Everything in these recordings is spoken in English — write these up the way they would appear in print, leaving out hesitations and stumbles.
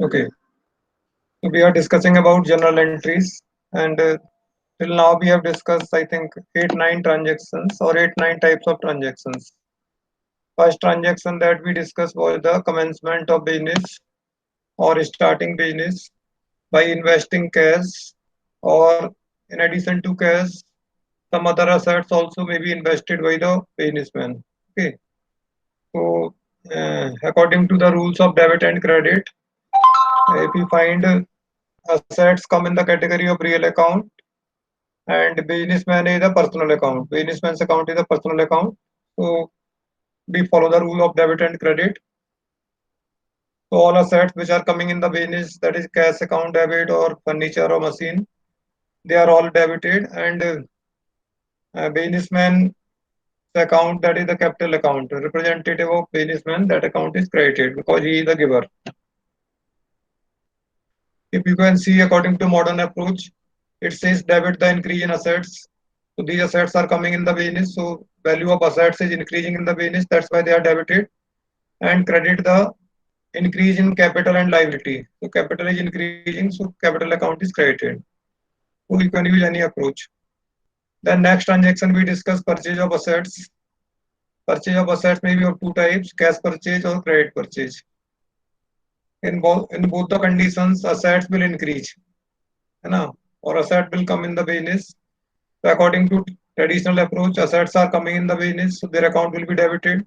Okay, so we are discussing about journal entries, and till now we have discussed, I think, 8 9 transactions or 8 9 types of transactions. First transaction that we discussed was the commencement of business or starting business by investing cash, or in addition to cash, some other assets also may be invested by the businessman. Okay, so according to the rules of debit and credit, if we find assets come in the category of real account and businessman is a personal account. Businessman's account is a personal account. So we follow the rule of debit and credit. So all assets which are coming in the business, that is cash account debit or furniture or machine, they are all debited, and businessman account, that is the capital account, representative of businessman, that account is credited because he is the giver. If you can see, according to modern approach, it says debit the increase in assets. So these assets are coming in the business. So value of assets is increasing in the business. That's why they are debited. And credit the increase in capital and liability. So capital is increasing. So capital account is credited. So you can use any approach. Then next transaction we discuss purchase of assets. Purchase of assets may be of two types: cash purchase or credit purchase. In both the conditions, assets will increase, है ना? Or asset will come in the business. So according to traditional approach, assets are coming in the business, so their account will be debited.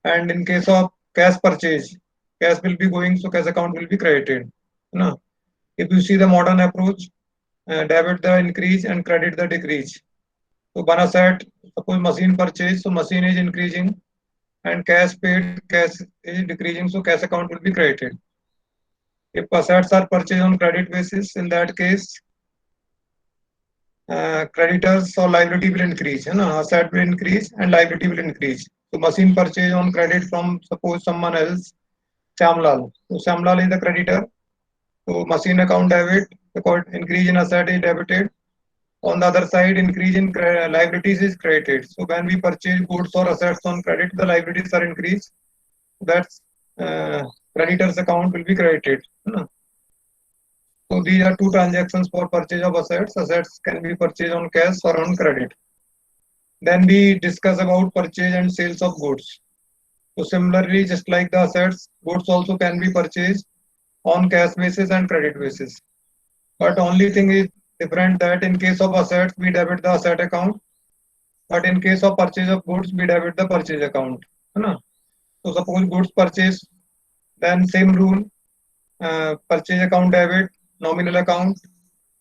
And in case of cash purchase, cash will be going, so cash account will be credited. No? If you see the modern approach, debit the increase and credit the decrease. So one asset, suppose machine purchase, so machine is increasing, and cash paid, cash is decreasing, so cash account will be credited. If assets are purchased on credit basis, in that case, creditors or liability will increase, asset will increase and liability will increase. So machine purchase on credit from, suppose, someone else, Shamlal. So Shamlal is the creditor. So machine account debit, because increase in asset is debited. On the other side, increase in liabilities is credited. So when we purchase goods or assets on credit, the liabilities are increased. That's uh, creditor's account will be credited. So these are two transactions for purchase of assets. Assets can be purchased on cash or on credit. Then we discuss about purchase and sales of goods. So similarly, just like the assets, goods also can be purchased on cash basis and credit basis. But only thing is different, that in case of assets, we debit the asset account. But in case of purchase of goods, we debit the purchase account. So suppose goods purchase, then same rule, purchase account debit, nominal account.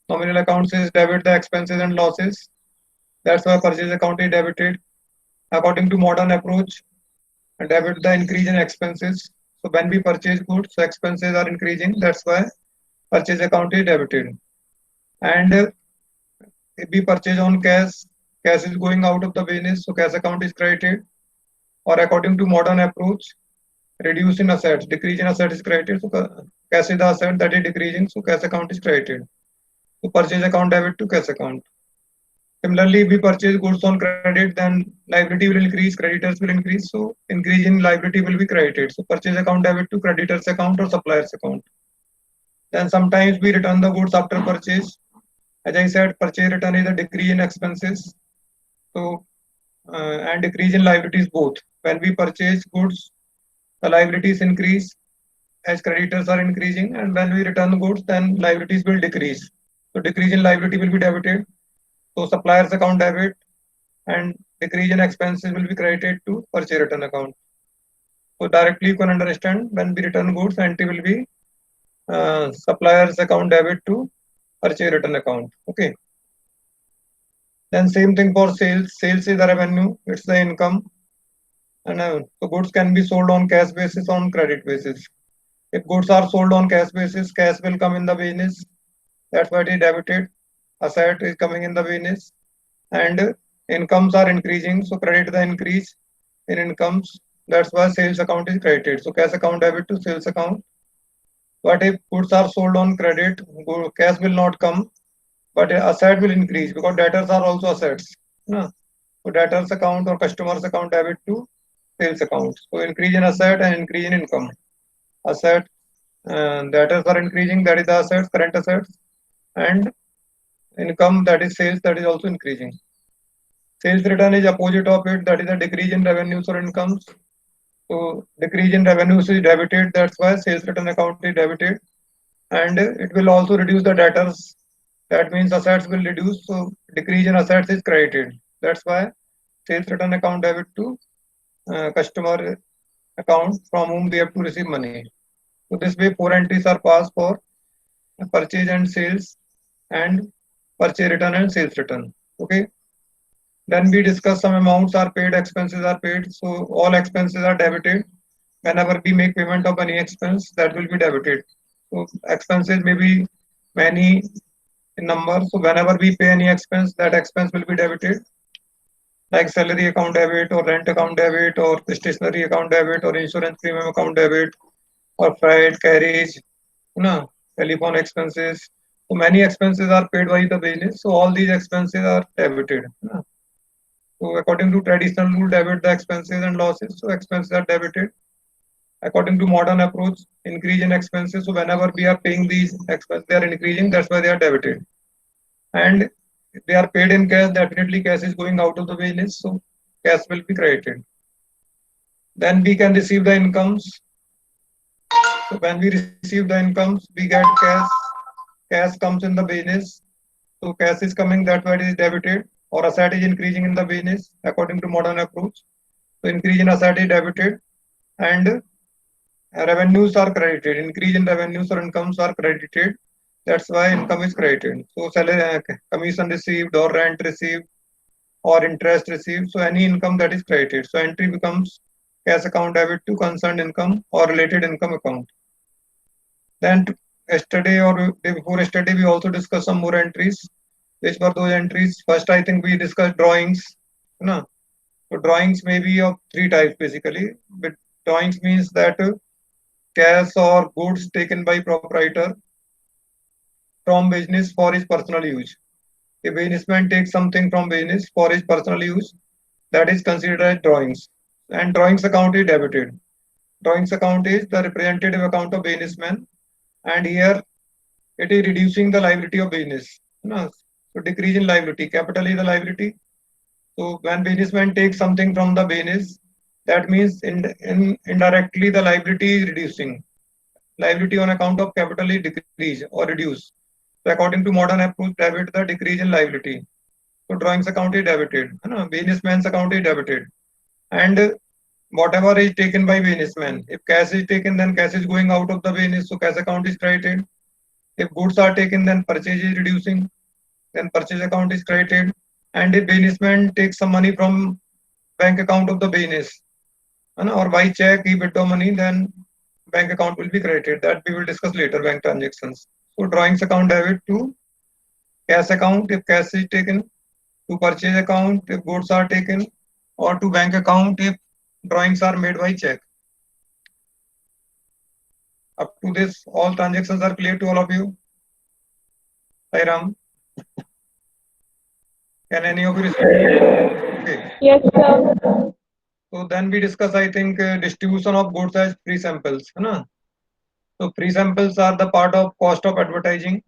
Nominal account says debit the expenses and losses. That's why purchase account is debited. According to modern approach, debit the increase in expenses. So when we purchase goods, so expenses are increasing. That's why purchase account is debited. And if we purchase on cash, cash is going out of the business, so cash account is credited. Or according to modern approach, reduce in assets, decrease in assets is credited. So cash is the asset that is decreasing, so cash account is credited. So purchase account debit to cash account. Similarly, if we purchase goods on credit, then liability will increase, creditors will increase. So increase in liability will be credited. So purchase account debit to creditors account or suppliers account. Then sometimes we return the goods after purchase. As I said, purchase return is a decrease in expenses. So and decrease in liabilities both. When we purchase goods, the liabilities increase as creditors are increasing, and when we return goods, then liabilities will decrease. So decrease in liability will be debited. So suppliers account debit, and decrease in expenses will be credited to purchase return account. So directly you can understand, when we return goods, entry will be suppliers account debit to purchase return account. Okay. Then same thing for sales. Sales is the revenue. It's the income. And so goods can be sold on cash basis, on credit basis. If goods are sold on cash basis, cash will come in the business. That's why it is debited. Asset is coming in the business. And incomes are increasing, so credit the increase in incomes. That's why sales account is credited. So cash account debit to sales account. But if goods are sold on credit, cash will not come, but asset will increase because debtors are also assets. No? So debtors account or customers account debit to sales account. So increase in asset and increase in income. asset, debtors are increasing, that is the assets, current assets, and income, that is sales, that is also increasing. Sales return is opposite of it, that is a decrease in revenues or incomes. So decrease in revenues is debited, that's why sales return account is debited, and it will also reduce the debtors. That means assets will reduce, so decrease in assets is credited. That's why sales return account debit to customer account from whom we have to receive money. So this way, four entries are passed for purchase and sales, and purchase return and sales return. Okay. Then we discuss some amounts are paid, expenses are paid. So all expenses are debited. Whenever we make payment of any expense, that will be debited. So expenses may be many in number. So whenever we pay any expense, that expense will be debited, like salary account debit or rent account debit or stationery account debit or insurance premium account debit or freight, carriage, telephone expenses. So many expenses are paid by the business. So all these expenses are debited. So according to traditional rule, debit the expenses and losses. So expenses are debited. According to modern approach, increase in expenses. So whenever we are paying these expenses, they are increasing. That's why they are debited. And if they are paid in cash, definitely cash is going out of the business. So cash will be credited. Then we can receive the incomes. So when we receive the incomes, we get cash. Cash comes in the business. So cash is coming, that why it is debited, or asset is increasing in the business according to modern approach. So increase in asset is debited, and revenues are credited. Increase in revenues or incomes are credited. That's why income is credited. So salary, commission received or rent received or interest received. So any income that is credited. So entry becomes cash account debit to concerned income or related income account. Then yesterday or day before yesterday, we also discussed some more entries. Which were those entries? First, I think we discussed drawings. No? So drawings may be of three types basically. But drawings means that cash or goods taken by proprietor from business for his personal use. A businessman takes something from business for his personal use, that is considered as drawings. And drawings account is debited. Drawings account is the representative account of businessman, and here it is reducing the liability of business. So decrease in liability. Capital is the liability. So when businessman takes something from the business, that means indirectly the liability is reducing. Liability on account of capital is decrease or reduce. So according to modern approach, debit the decrease in liability. So drawings account is debited. Businessman's account is debited. And whatever is taken by businessman, if cash is taken, then cash is going out of the business, so cash account is credited. If goods are taken, then purchase is reducing, then purchase account is credited. And if businessman takes some money from bank account of the business, or by check he withdraw money, then bank account will be credited. That we will discuss later, bank transactions. So drawings account debit to cash account if cash is taken, to purchase account if goods are taken, or to bank account if drawings are made by check. Up to this, all transactions are clear to all of you. Sairam, can any of you respond? Okay. Yes, sir. So then we discuss, I think, distribution of goods as free samples. So free samples are the part of cost of advertising.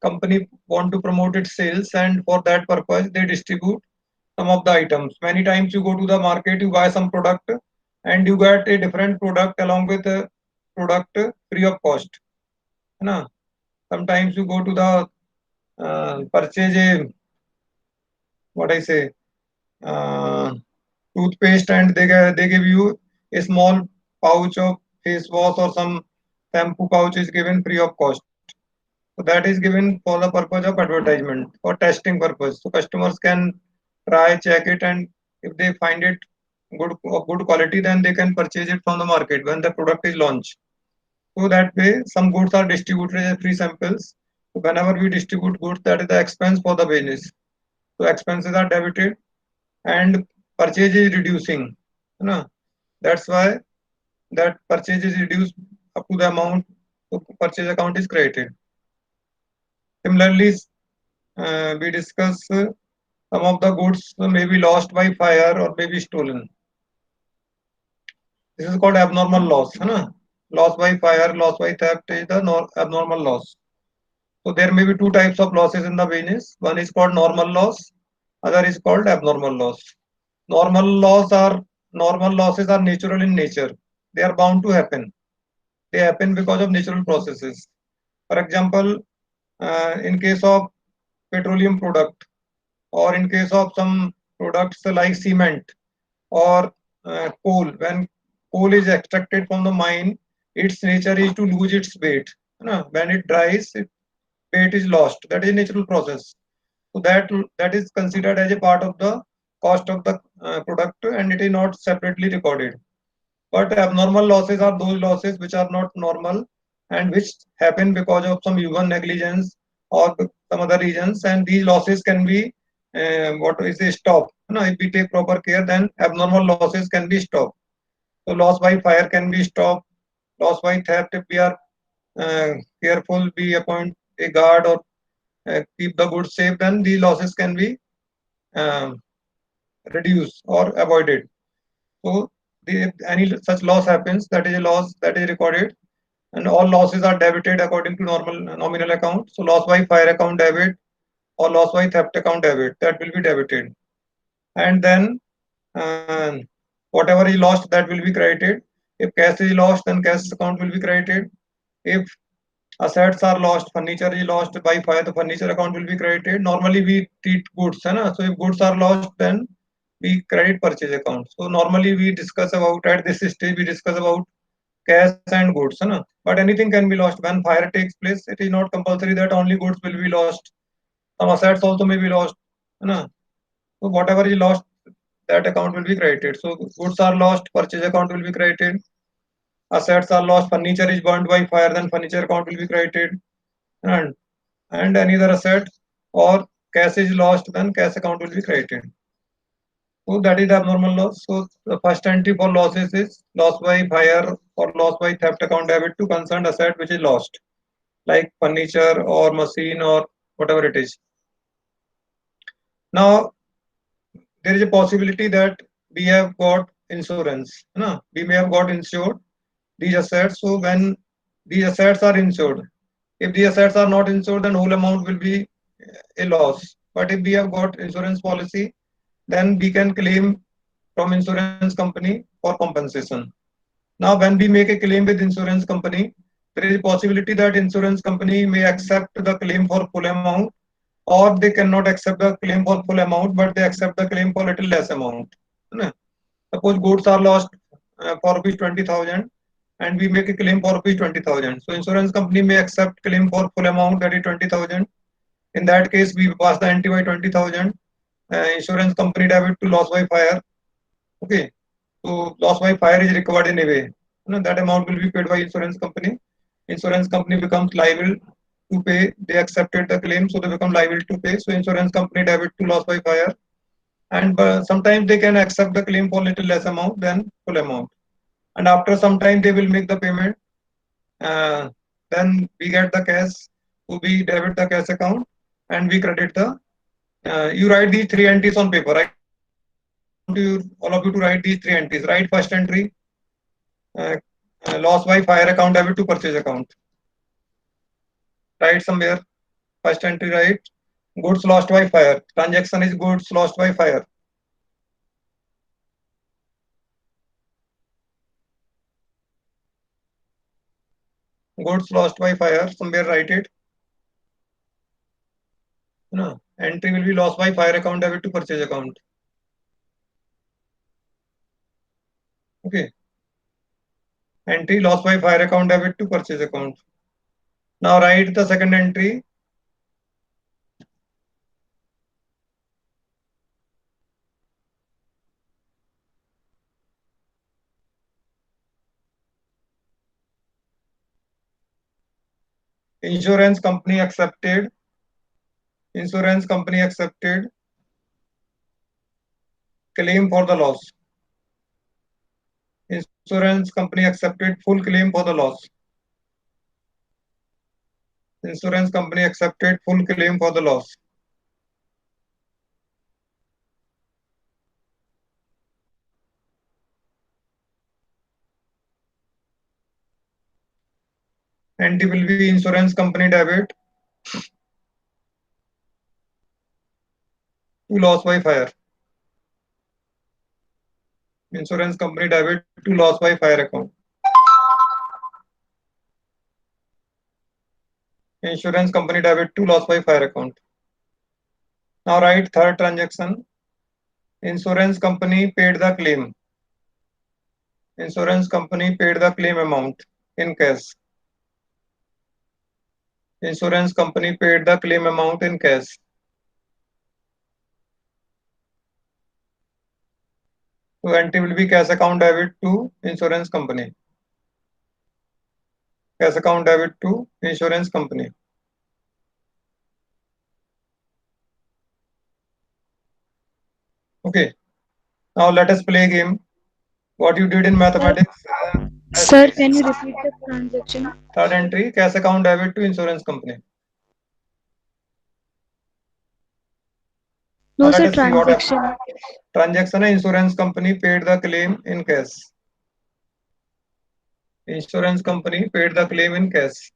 Company want to promote its sales, and for that purpose, they distribute some of the items. Many times you go to the market, you buy some product, and you get a different product along with a product free of cost. Sometimes you go to the purchase a, what I say, uh, toothpaste, and they give you a small pouch of face wash, or some shampoo pouch is given free of cost. So that is given for the purpose of advertisement, for testing purpose. So customers can try, check it, and if they find it of good quality, then they can purchase it from the market when the product is launched. So that way, some goods are distributed as free samples. So whenever we distribute goods, that is the expense for the business. So expenses are debited, and purchase is reducing. That's why that purchase is reduced up to the amount, so purchase account is credited. Similarly, we discuss some of the goods may be lost by fire or may be stolen. This is called abnormal loss. Loss by fire, loss by theft is the abnormal loss. So there may be two types of losses in the business. One is called normal loss, other is called abnormal loss. Normal loss are normal losses are natural in nature. They are bound to happen. They happen because of natural processes. For example, in case of petroleum product, or in case of some products like cement or coal, when coal is extracted from the mine, its nature is to lose its weight. When it dries, weight is lost. That is a natural process. So that is considered as a part of the cost of the product, and it is not separately recorded. But abnormal losses are those losses which are not normal and which happen because of some human negligence or some other reasons. And these losses can be what is a stop. If we take proper care, then abnormal losses can be stopped. So loss by fire can be stopped. Loss by theft, if we are careful, we appoint a guard or keep the goods safe, then these losses can be um, reduced or avoided. So if any such loss happens, that is a loss that is recorded, and all losses are debited according to normal nominal account. So loss by fire account debit or loss by theft account debit, that will be debited, and then uh, whatever is lost, that will be credited. If cash is lost, then cash account will be credited. If assets are lost, furniture is lost by fire, the furniture account will be credited. Normally we treat goods, है ना? So if goods are lost, then we credit purchase account. So normally we discuss about, at this stage we discuss about cash and goods, है ना? But anything can be lost when fire takes place. It is not compulsory that only goods will be lost. Some assets also may be lost, है ना? So whatever is lost, that account will be credited. So goods are lost, purchase account will be credited. Assets are lost, furniture is burned by fire, then furniture account will be credited. And any other asset or cash is lost, then cash account will be credited. So that is the abnormal loss. So the first entry for losses is loss by fire or loss by theft account debit to concerned asset which is lost, like furniture or machine or whatever it is. Now there is a possibility that we have got insurance. No? We may have got insured these assets. So when these assets are insured, if the assets are not insured, then whole amount will be a loss. But if we have got insurance policy, then we can claim from insurance company for compensation. Now, when we make a claim with insurance company, there is a possibility that insurance company may accept the claim for full amount, or they cannot accept the claim for full amount, but they accept the claim for little less amount. Suppose goods are lost for rupees 20,000 and we make a claim for rupees 20,000. So insurance company may accept claim for full amount, that is 20,000. In that case, we pass the NT by 20,000. Insurance company debit to loss by fire. Okay. So loss by fire is recovered in a way. That amount will be paid by insurance company. Insurance company becomes liable to pay. They accepted the claim, so they become liable to pay. So insurance company debit to loss by fire. And sometimes they can accept the claim for little less amount than full amount. And after some time, they will make the payment. Uh, then we get the cash. So we debit the cash account and we credit the. You write these three entries on paper. I want you all of you to write these three entries. Write first entry, uh, loss by fire account debit to purchase account. Write somewhere. First entry, right? Goods lost by fire. Transaction is goods lost by fire. Goods lost by fire. Somewhere write it. No. Entry will be lost by fire account debit to purchase account. Okay. Entry lost by fire account debit to purchase account. Now write the second entry. Insurance company accepted. Insurance company accepted claim for the loss. Insurance company accepted full claim for the loss. Insurance company accepted full claim for the loss. NT will be insurance company debit to loss by fire. Insurance company debit to loss by fire account. Insurance company debit to loss by fire account. Now write third transaction. Insurance company paid the claim. Insurance company paid the claim amount in cash. Insurance company paid the claim amount in cash. So NT will be cash account debit to insurance company. Cash account debit to insurance company. Okay. Now let us play a game. What you did in mathematics. Sir, can you repeat the transaction? Third entry, cash account debit to insurance company. Now No, let sir, us see what happened. transaction. Transaction है insurance company paid the claim in cash. Insurance company paid the claim in cash.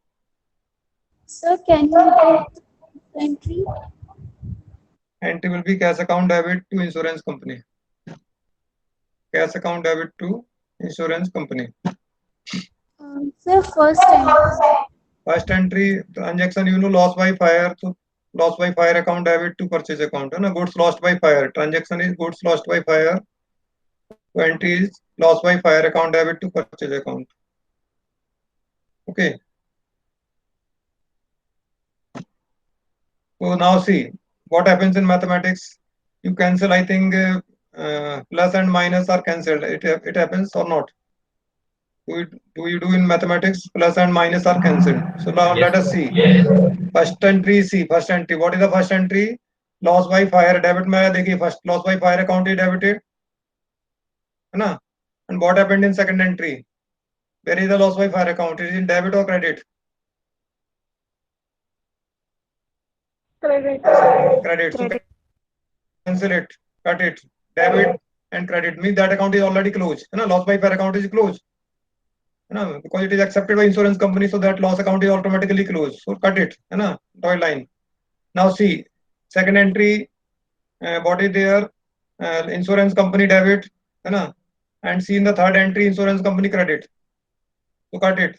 Sir, can you repeat the entry? Entry will be cash account debit to insurance company. Cash account debit to insurance company. Sir, first entry. First entry transaction loss by fire. So loss by fire account debit to purchase account. है ना goods lost by fire. Transaction is goods lost by fire. So entry is loss by fire account debit to purchase account. Okay. So now see what happens in mathematics. You cancel. I think plus and minus are cancelled. It happens or not? Do you do in mathematics? Plus and minus are cancelled. So now let us see. First entry C. First entry. What is the first entry? Loss by fire debit में आया देखिए first loss by fire account is debited है ना and what happened in second entry? Where is the loss by fire account? It is in debit or credit? Credit. Credit. So Credit. cancel it, cut it. Debit and credit means that account is already closed. है ना loss by fire account is closed. है ना because it is accepted by insurance company so that loss account is automatically closed. So cut it. है ना dotted line. Now see second entry. What is there? Insurance company debit. है ना and see in the third entry insurance company credit. So cut it.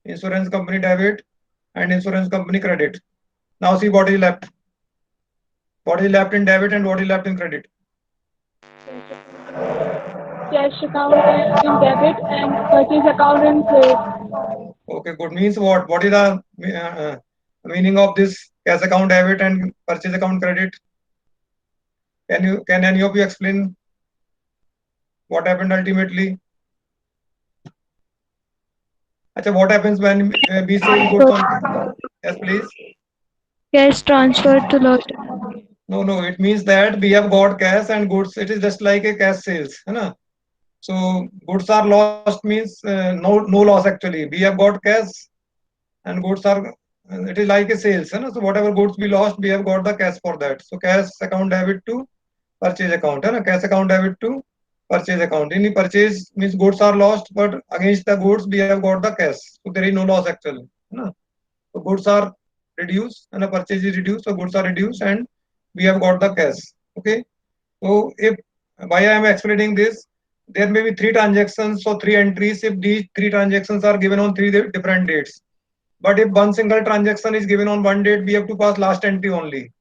Insurance company debit and insurance company credit. Now see what is left. What is left in debit and what is left in credit. Cash account in debit and purchase account in credit. Okay, good. Means what? What is the meaning of this cash account debit and purchase account credit? Can any of you explain what happened ultimately? Achha, what happens when we sell goods on? Yes, please. Cash transferred to lost. No, no. It means that we have got cash and goods. It is just like a cash sales, है ना? So goods are lost means no loss actually. We have got cash and goods are it is like a sales. है ना? So whatever goods we lost, we have got the cash for that. So cash account debit to purchase account. है ना? Cash account debit to purchase account. In purchase means goods are lost, but against the goods we have got the cash. So there is no loss actually. है ना? So goods are reduced and the purchase is reduced. So goods are reduced and we have got the cash. Okay. So if why I am explaining this, there may be three transactions, so three entries. If these three transactions are given on three different dates, but if one single transaction is given on one date, we have to pass last entry only.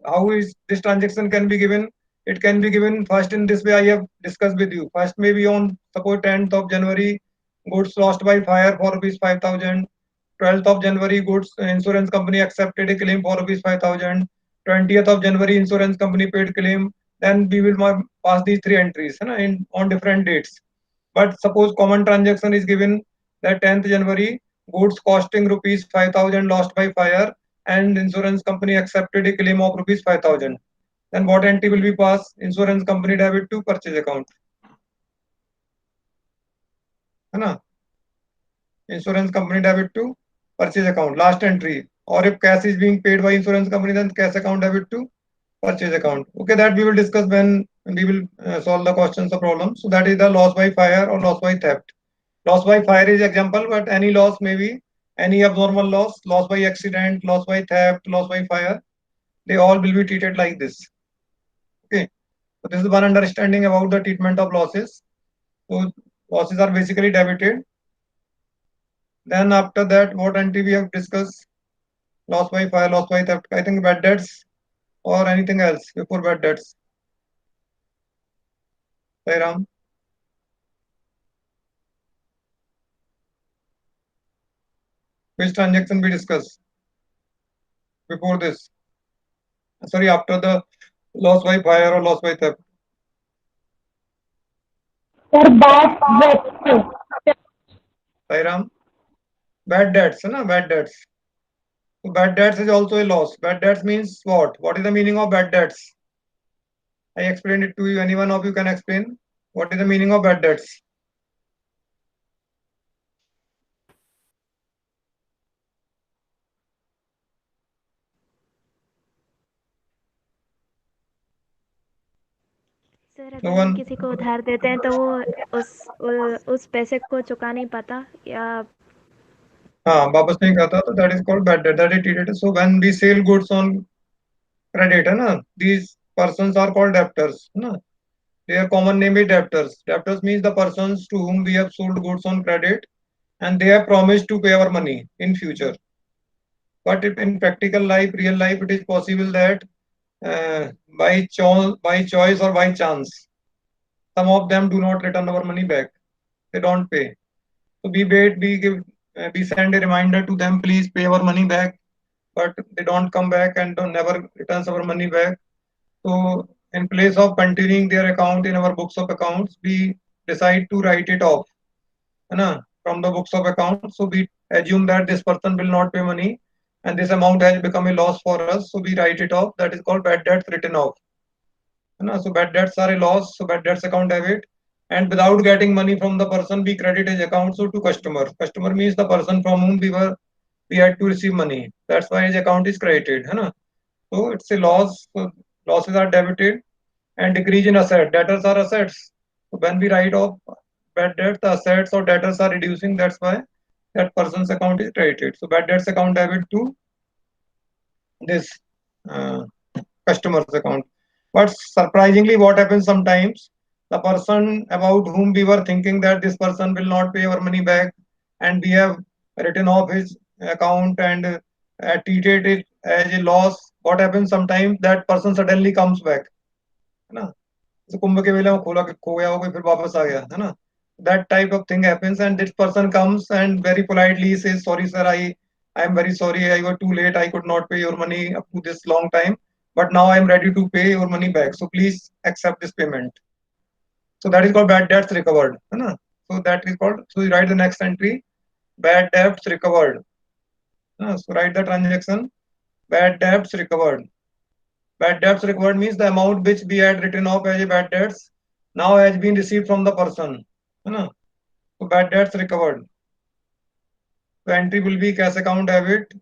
How is this transaction can be given? It can be given first in this way I have discussed with you. First maybe on suppose 10th of January, goods lost by fire for rupees 5,000. 12th of January, goods insurance company accepted a claim for rupees 5,000. 20th of January, insurance company paid claim. Then we will pass these three entries in on different dates. But suppose common transaction is given that 10th January, goods costing rupees 5,000 lost by fire and insurance company accepted a claim of rupees 5,000. Then what entry will be passed? Insurance company debit to purchase account. है ना? Insurance company debit to purchase account. Last entry. Or if cash is being paid by insurance company, then cash account debit to purchase account. Okay, that we will discuss when we will solve the questions or problems. So that is the loss by fire or loss by theft. Loss by fire is example, but any loss may be any abnormal loss, loss by accident, loss by theft, loss by fire, they all will be treated like this. Okay. So this is one understanding about the treatment of losses. So losses are basically debited. Then after that, what entry we have discussed? Loss by fire, loss by theft. I think bad debts or anything else before bad debts. Sairam, which transaction we discussed before this? Sorry, after the loss by fire or loss by theft. Sir, bad debt. Sairam, bad debts, na? Bad debts. So bad debts is also a loss. Bad debts means what? What is the meaning of bad debts? I explained it to you. Any one of you can explain what is the meaning of bad debts? Sir No अगर हम one. किसी को उधार देते हैं तो वो उस पैसे को चुका नहीं पाता या हाँ वापस नहीं खाता तो that is called bad debt. That is treated. So when we sell goods on credit, है ना? These persons are called debtors, है ना? Their common name is debtors. Debtors means the persons to whom we have sold goods on credit and they have promised to pay our money in future. But if in practical life, real life, it is possible that by choice or by chance, some of them do not return our money back. They don't pay. So we wait, we send a reminder to them, please pay our money back. But they don't come back and don't never returns our money back. So in place of continuing their account in our books of accounts, we decide to write it off, है ना, from the books of accounts. So we assume that this person will not pay money and this amount has become a loss for us. So we write it off. That is called bad debts written off. है ना? So bad debts are a loss. So bad debts account debit. And without getting money from the person, we credit his account so to customer. Customer means the person from whom we had to receive money. That's why his account is credited. है ना? So it's a loss. So losses are debited and decrease in asset. Debtors are assets. So when we write off bad debts, the assets or debtors are reducing. That's why that person's account is credited. So bad debts account debit to this uh, customer's account. But surprisingly, what happens sometimes, the person about whom we were thinking that this person will not pay our money back, and we have written off his account and treated it as a loss. What happens sometimes, that person suddenly comes back, है ना? जैसे कुंभ के मेले में खोला खो गया हो कोई फिर वापस आ गया है ना? That type of thing happens and this person comes and very politely says, sorry sir, I am very sorry, I was too late, I could not pay your money up to this long time, but now I am ready to pay your money back, so please accept this payment. So that is called bad debts recovered, है ना? So that is called, so you write the next entry, bad debts recovered, so write the transaction, bad debts recovered. Bad debts recovered means the amount which we had written off as a bad debts now has been received from the person, है ना? So bad debts recovered. So entry will be cash account debit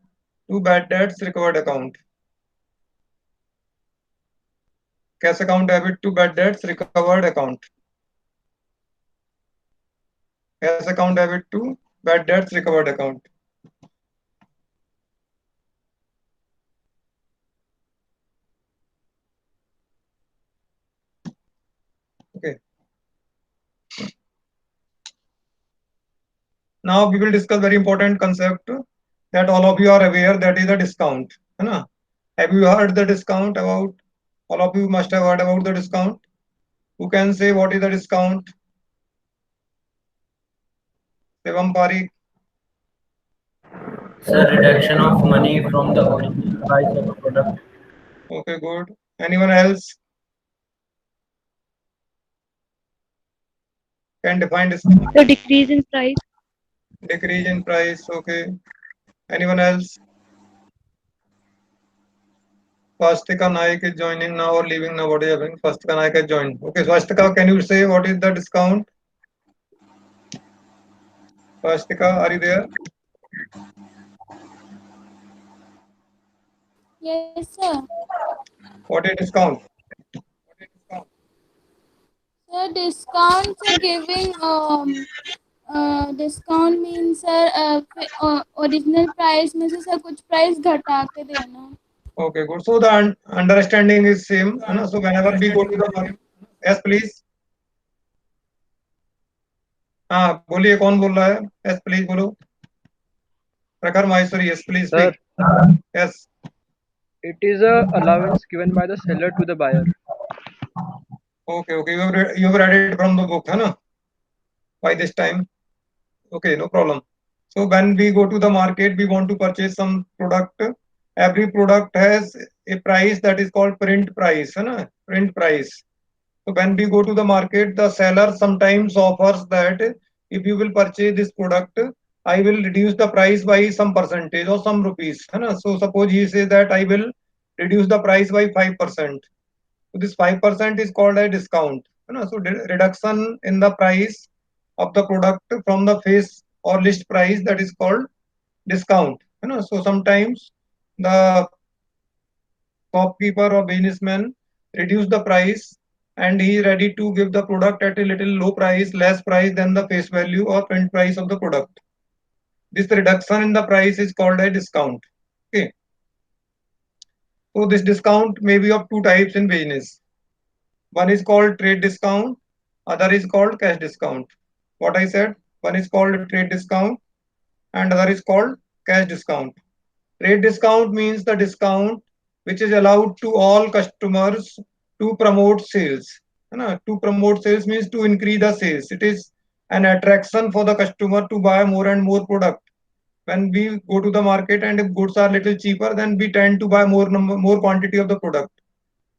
to bad debts recovered account. Cash account debit to bad debts recovered account. Cash account debit to bad debts recovered account. Okay. Now we will discuss very important concept that all of you are aware, that is the discount. है ना? Have you heard the discount about? All of you must have heard about the discount. Who can say what is the discount? Shivam Parikh. Sir, reduction of money from the original price of a product. Okay, good. Anyone else can define discount? The decrease in price. Decrease in price. Okay. Anyone else? Swastika Naik is joining now or leaving now? What is happening? Swastika Naik has joined. Okay, Swastika, can you say what is the discount? Swastika, are you there? Yes, sir. What is discount? Sir, discounts are giving discount mean sir original price में से sir कुछ price घटा के देना. Okay, good. So the understanding is same. है ना? So whenever we go to the market, yes please. हाँ बोलिए कौन बोल रहा है? Yes please बोलो. प्रखर Maheshwari, yes please Sir, speak. Yes. it is a allowance given by the seller to the buyer. Okay, okay. You have read it from the book, है ना? By this time. Okay, no problem. So when we go to the market, we want to purchase some product. Every product has a price that is called print price, है ना? Print price. So when we go to the market, the seller sometimes offers that if you will purchase this product, I will reduce the price by some percentage or some rupees, है ना? So suppose he says that I will reduce the price by 5%. So this 5% is called a discount, है ना? So reduction in the price of the product from the face or list price, that is called discount, है ना? So sometimes the shopkeeper or businessman reduce the price and he is ready to give the product at a little low price, less price than the face value or print price of the product. This reduction in the price is called a discount. Okay. So this discount may be of two types in business. One is called trade discount, other is called cash discount. What I said, one is called trade discount and other is called cash discount. Trade discount means the discount which is allowed to all customers to promote sales. To promote sales means to increase the sales. It is an attraction for the customer to buy more and more product. When we go to the market and if goods are little cheaper, then we tend to buy more quantity of the product.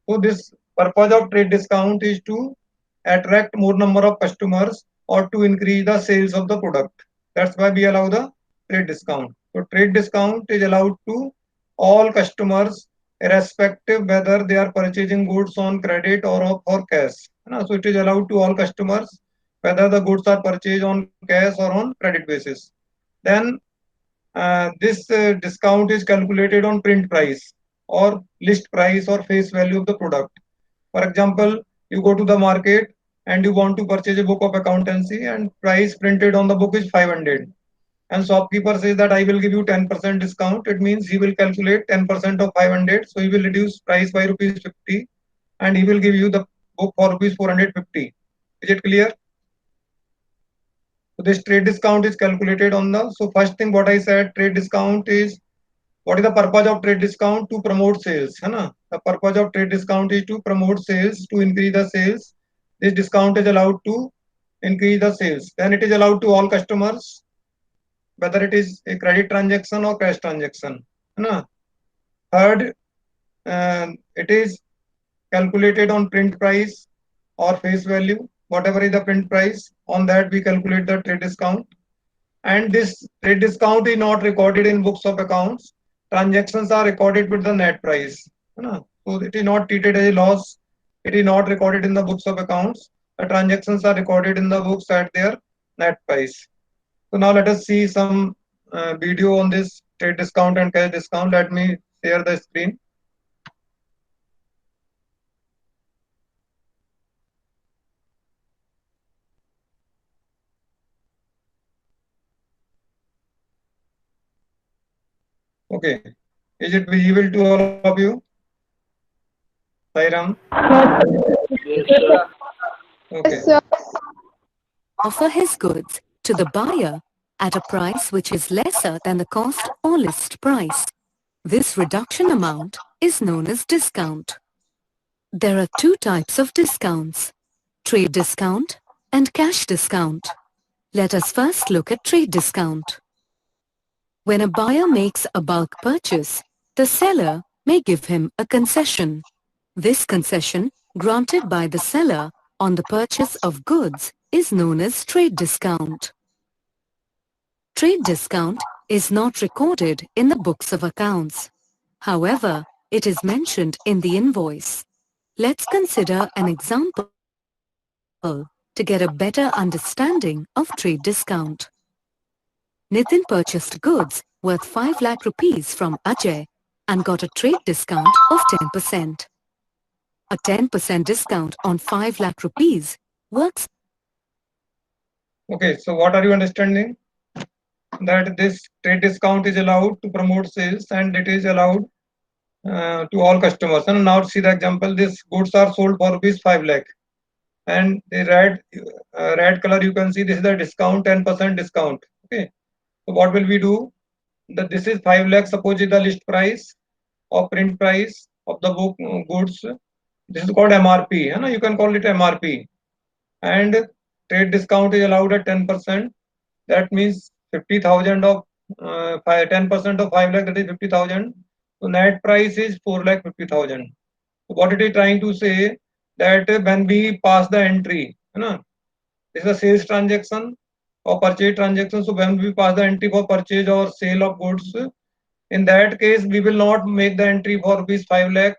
So this purpose of trade discount is to attract more number of customers or to increase the sales of the product. That's why we allow the trade discount. So trade discount is allowed to all customers, irrespective whether they are purchasing goods on credit or for cash. So it is allowed to all customers whether the goods are purchased on cash or on credit basis. Then this discount is calculated on print price or list price or face value of the product. For example, you go to the market and you want to purchase a book of accountancy and price printed on the book is 500. And shopkeeper says that I will give you 10% discount. It means he will calculate 10% of 500. So he will reduce price by rupees 50 and he will give you the book for rupees 450. Is it clear? So this trade discount is calculated on the, so first thing what I said, trade discount is, what is the purpose of trade discount? To promote sales. The purpose of trade discount is to promote sales, to increase the sales. This discount is allowed to increase the sales. Then it is allowed to all customers, whether it is a credit transaction or cash transaction. Third, it is calculated on print price or face value, whatever is the print price, on that we calculate the trade discount. And this trade discount is not recorded in books of accounts. Transactions are recorded with the net price. So it is not treated as a loss. It is not recorded in the books of accounts. The transactions are recorded in the books at their net price. So now let us see some video on this trade discount and cash discount. Let me share the screen. Okay. Is it visible to all of you? Sairam? Okay. Offer his goods to the buyer at a price which is lesser than the cost or list price. This reduction amount is known as discount. There are two types of discounts, trade discount and cash discount. Let us first look at trade discount. When a buyer makes a bulk purchase, the seller may give him a concession. This concession, granted by the seller on the purchase of goods, is known as trade discount. Trade discount is not recorded in the books of accounts. However, it is mentioned in the invoice. Let's consider an example to get a better understanding of trade discount. Nitin purchased goods worth 5 lakh rupees from Ajay and got a trade discount of 10%. A 10% discount on 5 lakh rupees works Okay, so what are you understanding? That this trade discount is allowed to promote sales and it is allowed to all customers. And now see the example, these goods are sold for rupees 5 lakh. And the red color you can see, this is the discount, 10% discount. Okay, so what will we do? That this is 5 lakh, suppose is the list price or print price of the book goods. This is called MRP. You can call it MRP. And trade discount is allowed at 10%. That means 50,000 of 10% of 5 lakh, that is 50,000. So net price is 4 lakh 50,000. So what it is trying to say, that when we pass the entry, this is a sales transaction or purchase transaction. So when we pass the entry for purchase or sale of goods, in that case we will not make the entry for rupees 5 lakh,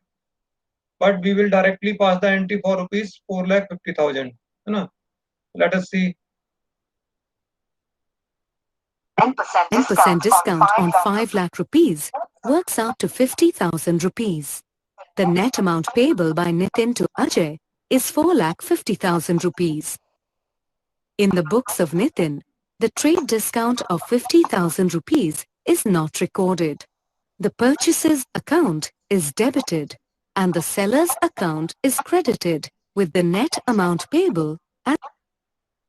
but we will directly pass the entry for rupees 4 lakh 50,000. Let us see. 10% discount on 5 lakh rupees works out to 50,000 rupees. The net amount payable by Nitin to Ajay is 4,50,000 rupees. In the books of Nitin, the trade discount of 50,000 rupees is not recorded. The purchaser's account is debited and the seller's account is credited with the net amount payable.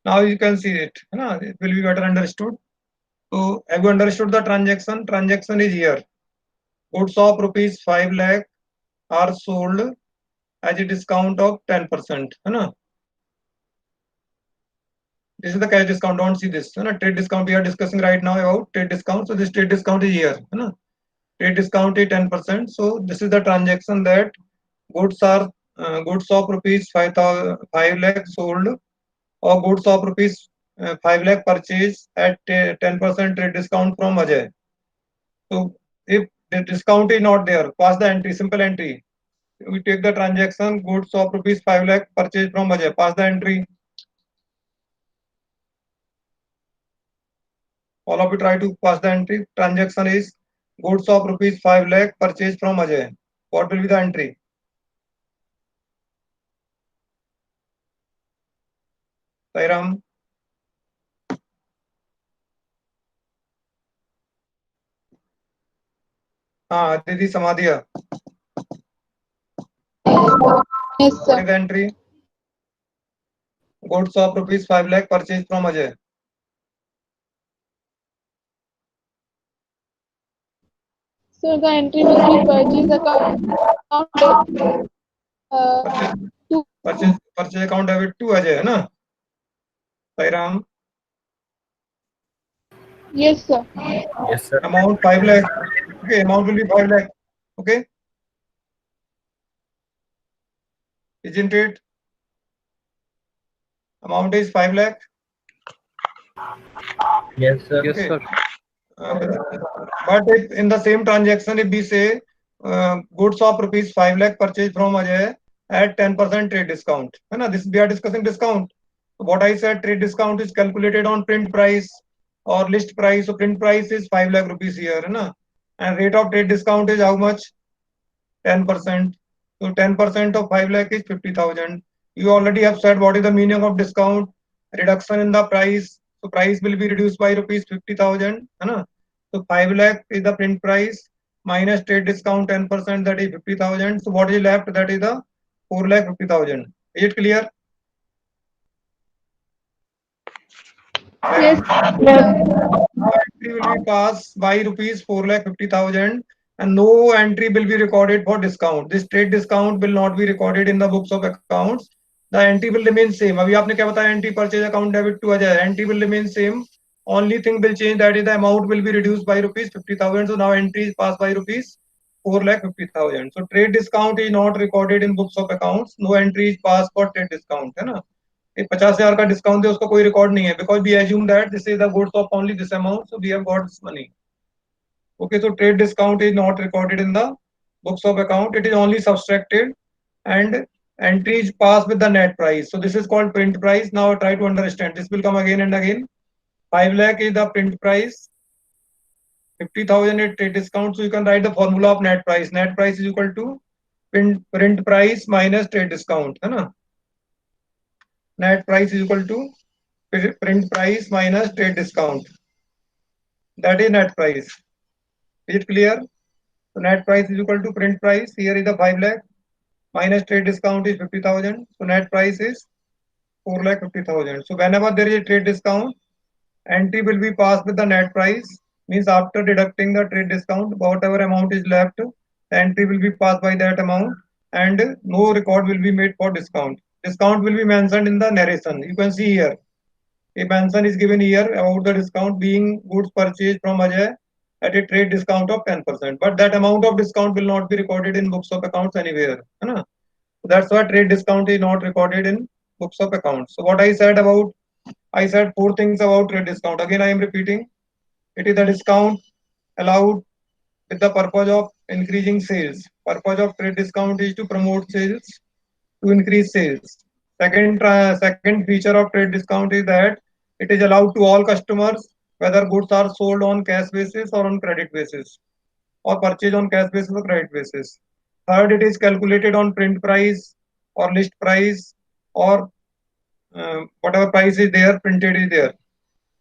Now you can see it. It will be better understood. So have you understood the transaction? Transaction is here. Goods of rupees 5 lakh are sold as a discount of 10%. This is the cash discount. Don't see this. Trade discount we are discussing right now about trade discount. So this trade discount is here. Trade discount is 10%. So this is the transaction that goods are goods of rupees 5 lakh sold or goods of rupees 5 lakh purchase at 10% trade discount from Ajay. So if the discount is not there, pass the entry, simple entry. We take the transaction, goods of rupees 5 lakh purchase from Ajay, pass the entry. All of you try to pass the entry. Transaction is goods of rupees 5 lakh purchase from Ajay. What will be the entry? Sairam. Didi Samadhiya. Yes, What sir. is the entry? Goods of rupees 5 lakh purchase from Ajay. So the entry will be purchase account to Purchase account debit to Ajay, na? Sairam. yes, sir. Yes, sir. Amount 5 lakh. Okay, amount will be 5 lakh. Okay. Isn't it? Amount is 5 lakh. Yes, sir. Yes, Okay. sir. But if in the same transaction, if we say goods of rupees 5 lakh purchase from Ajay at 10% trade discount, this we are discussing discount. What I said, trade discount is calculated on print price or list price. So print price is 5 lakh rupees here, and rate of trade discount is how much? 10%. So 10% of 5 lakh is 50,000. You already have said what is the meaning of discount? Reduction in the price. So price will be reduced by rupees 50,000. So 5 lakh is the print price minus trade discount 10%, that is 50,000. So what is left? That is the 4 lakh 50,000. Is it clear? Yes. Now entry will be passed by rupees 4 lakh 50,000 and no entry will be recorded for discount. This trade discount will not be recorded in the books of accounts. The entry will remain same. अभी आपने क्या बताया? Entry purchase account debit to Ajay. Entry will remain same. Only thing will change, that is the amount will be reduced by rupees 50,000. So now entry is passed by rupees 4 lakh 50,000. So trade discount is not recorded in books of accounts. No entry is passed for trade discount, है ना? 50,000 का discount है, उसका कोई record नहीं है, because we assume that this is the goods of only this amount, so we have got this money. Okay, so trade discount is not recorded in the books of account. It is only subtracted and entries pass with the net price. So this is called print price. Now try to understand. This will come again and again. 5 lakh is the print price. 50,000 is trade discount. So you can write the formula of net price. Net price is equal to print price minus trade discount. है ना? Net price is equal to print price minus trade discount. That is net price. Is it clear? So net price is equal to print price. Here is the 5 lakh minus trade discount is 50,000. So net price is 4,50,000. So whenever there is a trade discount, entry will be passed with the net price. Means after deducting the trade discount, whatever amount is left, the entry will be passed by that amount, and no record will be made for discount. Discount will be mentioned in the narration. You can see here. A mention is given here about the discount being goods purchased from Ajay at a trade discount of 10%. But that amount of discount will not be recorded in books of accounts anywhere. So that's why trade discount is not recorded in books of accounts. So what I said 4 things about trade discount. Again, I am repeating. It is a discount allowed with the purpose of increasing sales. Purpose of trade discount is to promote sales, to increase sales. Second feature of trade discount is that it is allowed to all customers, whether goods are sold on cash basis or on credit basis, or purchased on cash basis or credit basis. Third, it is calculated on print price or list price, or whatever price is there, printed is there.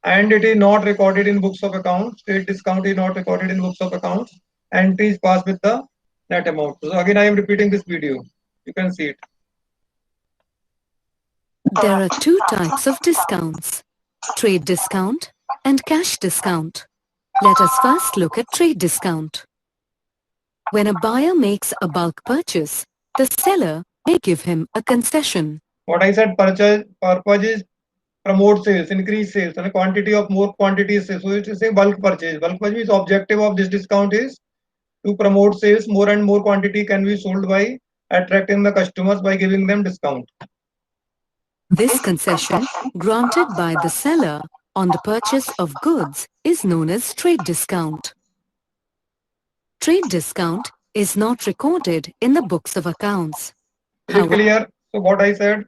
And it is not recorded in books of accounts. Trade discount is not recorded in books of accounts. Entry is passed with the net amount. So again, I am repeating this video. You can see it. There are 2 types of discounts, trade discount and cash discount. Let us first look at trade discount. When a buyer makes a bulk purchase, the seller may give him a concession. What I said, purpose is promote sales, increase sales, and a quantity of more quantity is sales. So it is a bulk purchase. Bulk purchase means objective of this discount is to promote sales. More and more quantity can be sold by attracting the customers by giving them discount. This concession, granted by the seller on the purchase of goods, is known as trade discount. Trade discount is not recorded in the books of accounts. Is it clear? So what I said,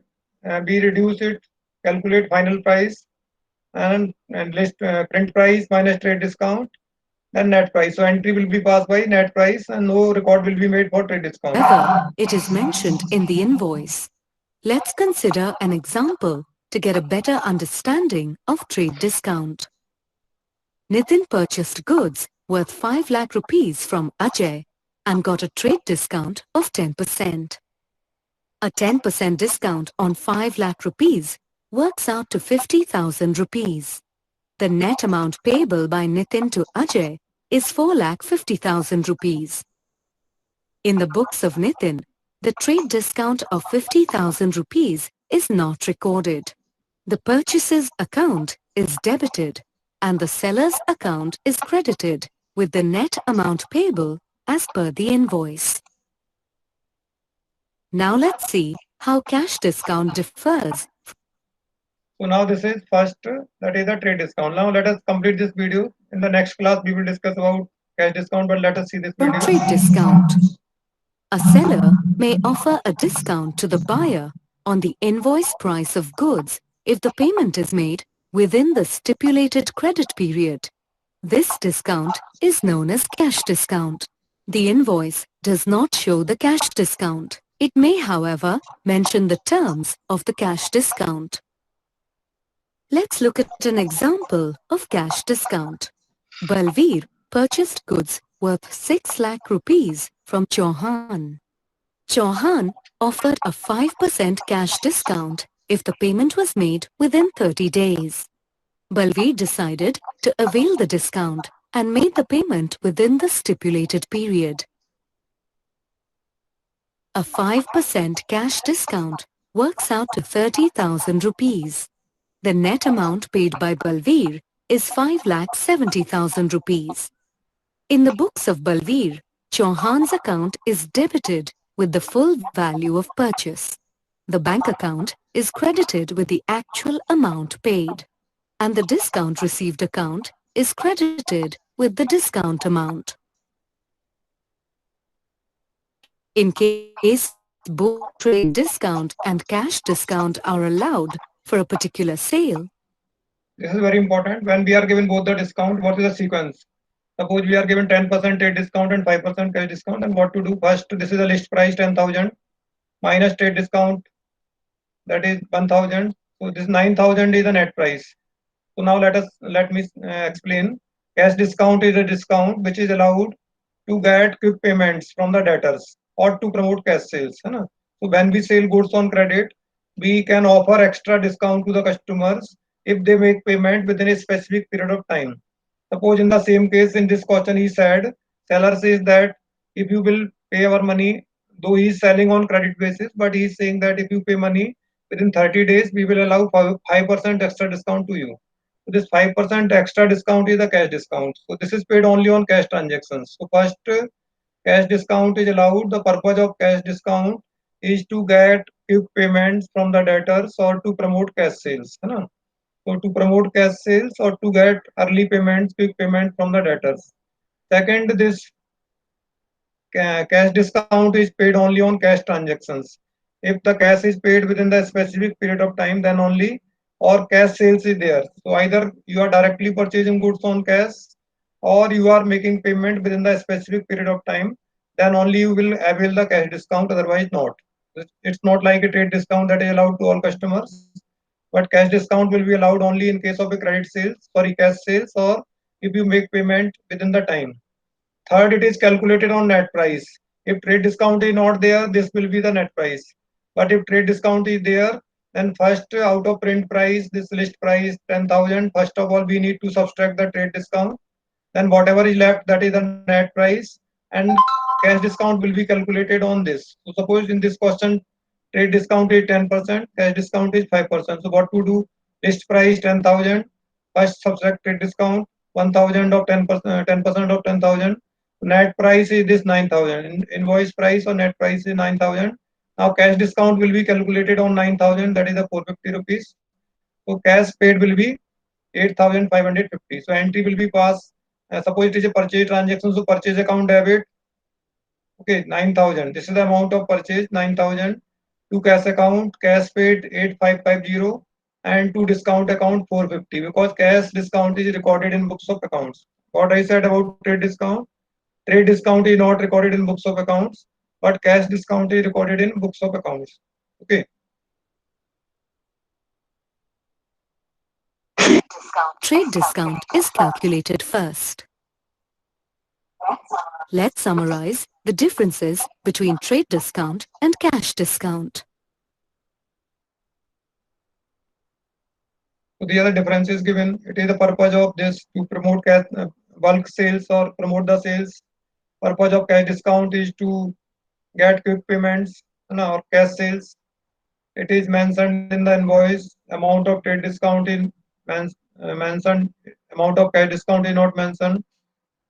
we reduce it, calculate final price, and list print price minus trade discount, then net price. So entry will be passed by net price, and no record will be made for trade discount. However, it is mentioned in the invoice. Let's consider an example to get a better understanding of trade discount. Nitin purchased goods worth 5 lakh rupees from Ajay and got a trade discount of 10%. A 10% discount on 5 lakh rupees works out to 50,000 rupees. The net amount payable by Nitin to Ajay is 4,50,000 rupees. In the books of Nitin, the trade discount of 50,000 rupees is not recorded. The purchaser's account is debited and the seller's account is credited with the net amount payable as per the invoice. Now let's see how cash discount differs. So now this is first, that is the trade discount. Now let us complete this video. In the next class, we will discuss about cash discount, but let us see this From video. trade discount, a seller may offer a discount to the buyer on the invoice price of goods if the payment is made within the stipulated credit period. This discount is known as cash discount. The invoice does not show the cash discount. It may, however, mention the terms of the cash discount. Let's look at an example of cash discount. Balveer purchased goods worth 6 lakh rupees from Chauhan. Chauhan offered a 5% cash discount if the payment was made within 30 days. Balveer decided to avail the discount and made the payment within the stipulated period. A 5% cash discount works out to 30,000 rupees. The net amount paid by Balveer is 5,70,000 rupees. In the books of Balveer, Chauhan's account is debited with the full value of purchase. The bank account is credited with the actual amount paid, and the discount received account is credited with the discount amount. In case both trade discount and cash discount are allowed for a particular sale, This is very important. When we are given both the discount, what is the sequence? Suppose we are given 10% trade discount and 5% cash discount, and what to do? First, this is the list price 10,000 minus trade discount, that is 1,000. So this 9,000 is the net price. So now let me explain. Cash discount is a discount which is allowed to get quick payments from the debtors or to promote cash sales. है ना? So when we sell goods on credit, we can offer extra discount to the customers if they make payment within a specific period of time. Suppose in the same case in this question he said, seller says that if you will pay our money, though he is selling on credit basis, but he is saying that if you pay money within 30 days, we will allow 5% extra discount to you. So this 5% extra discount is the cash discount. So this is paid only on cash transactions. So first cash discount is allowed. The purpose of cash discount is to get quick payments from the debtors or to promote cash sales. है ना? So to promote cash sales or to get early payments, quick payment from the debtors. Second, this cash discount is paid only on cash transactions. If the cash is paid within the specific period of time, then only or cash sales is there. So either you are directly purchasing goods on cash or you are making payment within the specific period of time, then only you will avail the cash discount, otherwise not. It's not like a trade discount that is allowed to all customers, but cash discount will be allowed only in case of a credit sales, cash sales, or if you make payment within the time. Third, it is calculated on net price. If trade discount is not there, this will be the net price. But if trade discount is there, then first out of print price, this list price 10,000. First of all, we need to subtract the trade discount. Then whatever is left, that is the net price, and cash discount will be calculated on this. So suppose in this question, trade discount is 10%, cash discount is 5%. So what to do? List price 10,000. First subtract trade discount 1,000 of 10%, 10% of 10,000. Net price is this 9,000. Invoice price or net price is 9,000. Now cash discount will be calculated on 9,000, that is the 450 rupees. So cash paid will be 8,550. So entry will be passed. Suppose it is a purchase transaction, so purchase account debit. Okay, 9,000. This is the amount of purchase, 9,000. To cash account, cash paid 8,550, and to discount account 450, because cash discount is recorded in books of accounts. What I said about trade discount is not recorded in books of accounts, but cash discount is recorded in books of accounts. Okay. Trade discount is calculated first. Let's summarize the differences between trade discount and cash discount. So the other difference is given. It is the purpose of this to promote cash, bulk sales or promote the sales. Purpose of cash discount is to get quick payments or cash sales. It is mentioned in the invoice. Amount of trade discount is mentioned. Amount of cash discount is not mentioned.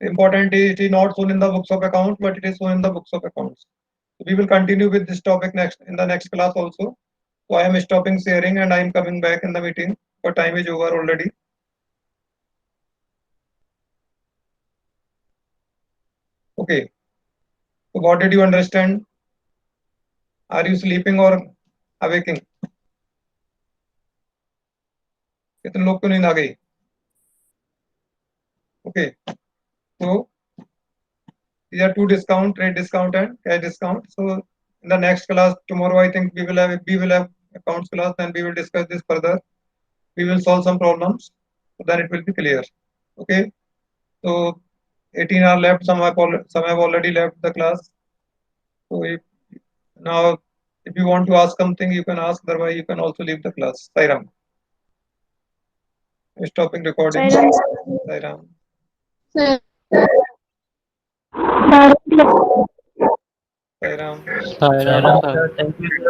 Important is it is not shown in the books of accounts, but it is shown in the books of accounts. So we will continue with this topic in the next class also. So I am stopping sharing and I am coming back in the meeting. But time is over already. Okay. So what did you understand? Are you sleeping or awaking? कितने लोग को नींद आ गई? Okay. So these are two discount, trade discount and cash discount. So in the next class tomorrow, I think we will have accounts class, and we will discuss this further. We will solve some problems, so then it will be clear. Okay. So 18 are left. Some have already left the class. So now if you want to ask something, you can ask. Otherwise, you can also leave the class. Sairam. Stopping recording. Sairam. Sairam. Sairam, sir. Thank you, sir.